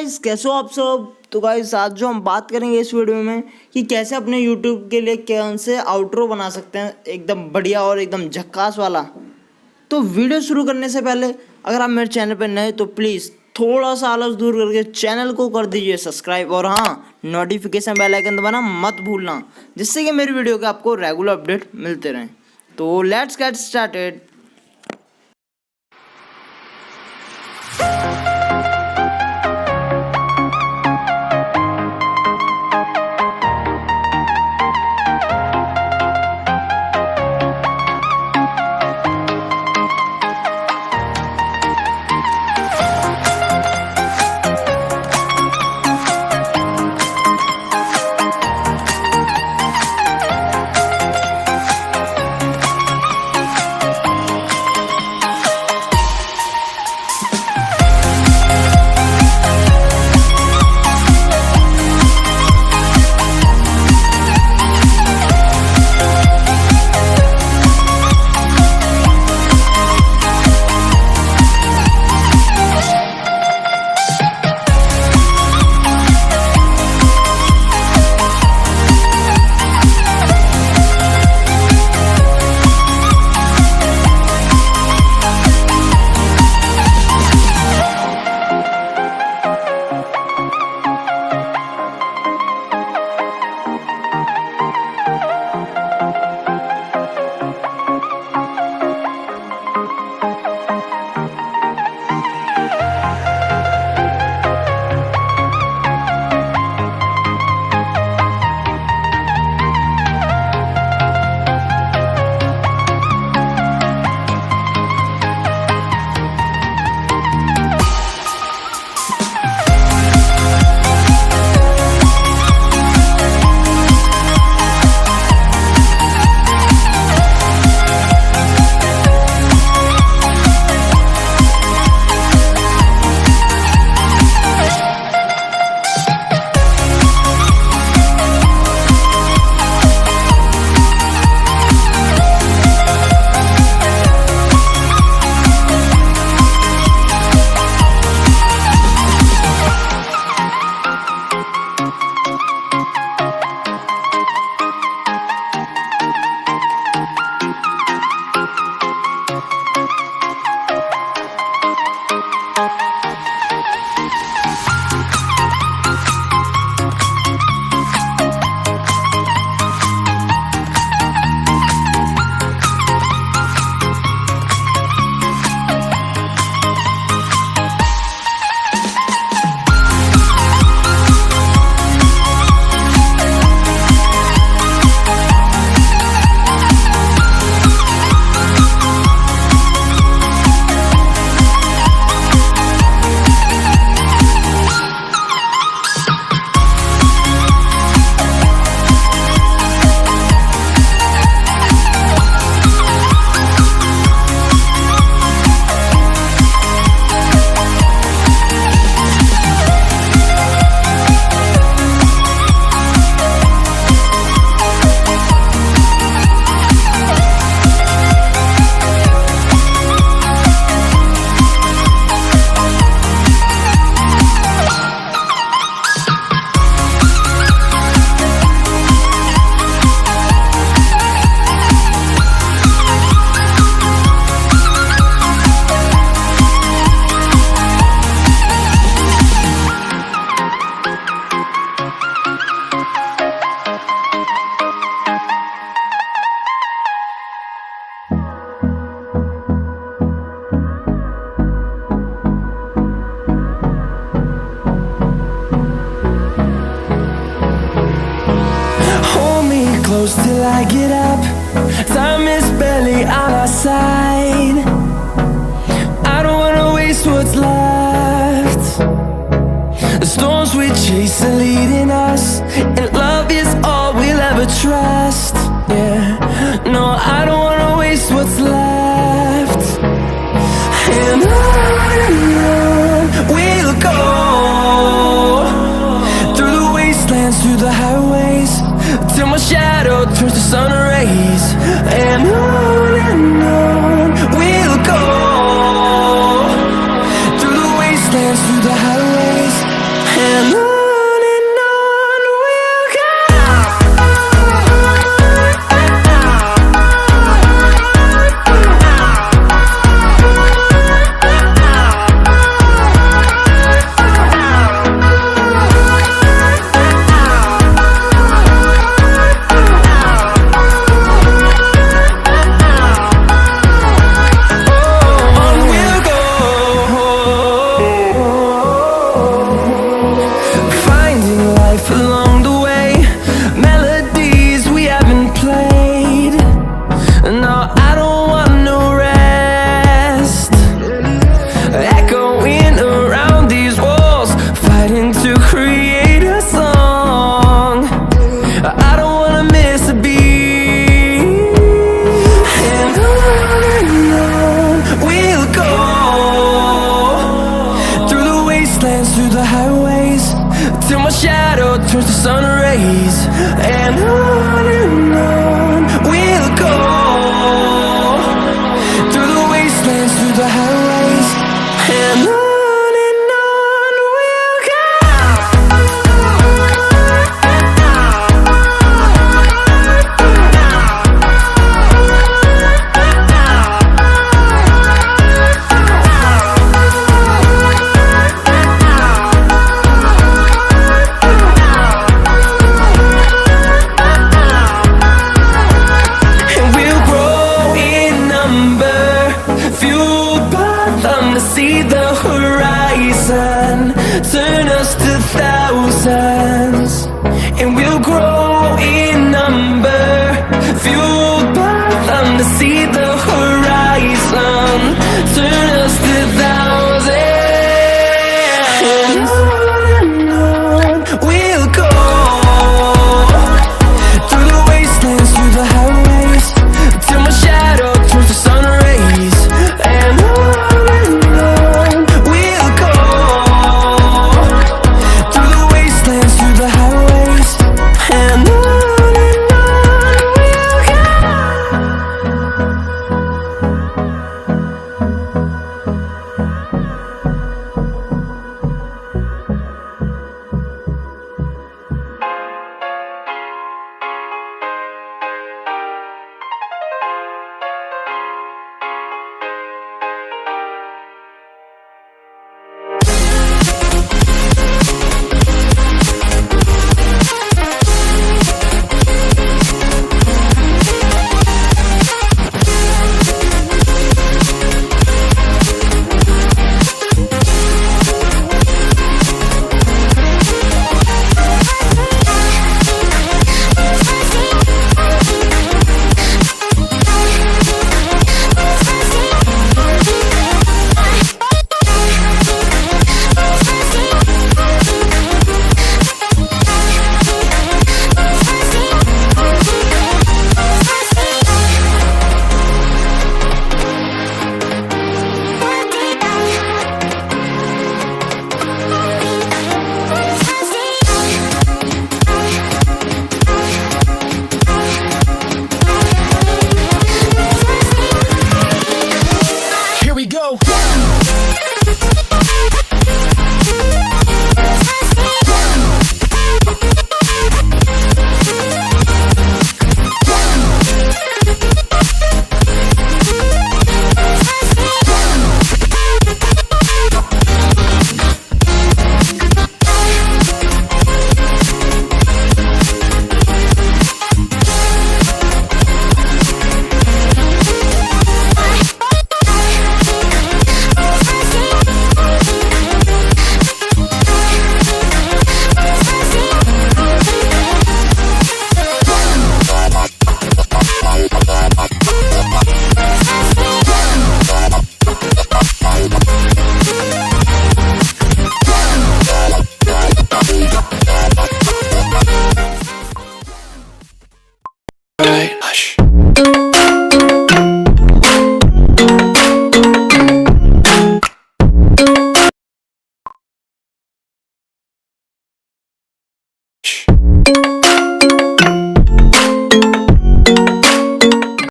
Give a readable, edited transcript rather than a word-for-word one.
Guys, कैसे हो आप सब। तो गाइस आज जो हम बात करेंगे इस वीडियो में कि कैसे अपने यूट्यूब के लिए कौन से आउट्रो बना सकते हैं एकदम बढ़िया और एकदम झक्कास वाला। तो वीडियो शुरू करने से पहले अगर आप मेरे चैनल पर नए तो प्लीज़ थोड़ा सा आलस दूर करके चैनल को कर दीजिए सब्सक्राइब, और हाँ, नोटिफिकेशन बेल आइकन दबाना मत भूलना, जिससे कि मेरी वीडियो के आपको रेगुलर अपडेट मिलते रहें। तो let's get started. Close till I get up. Time is barely on our side. I don't wanna waste what's left. The storms we chase are leading us, and love is all we'll ever trust. Yeah, no, I don't wanna waste what's left. And on we'll go, through the wastelands, through the highways, till my shadow turns to sun rays. And on we'll go, through the wastelands, through the highways, shadow turns to sun rays.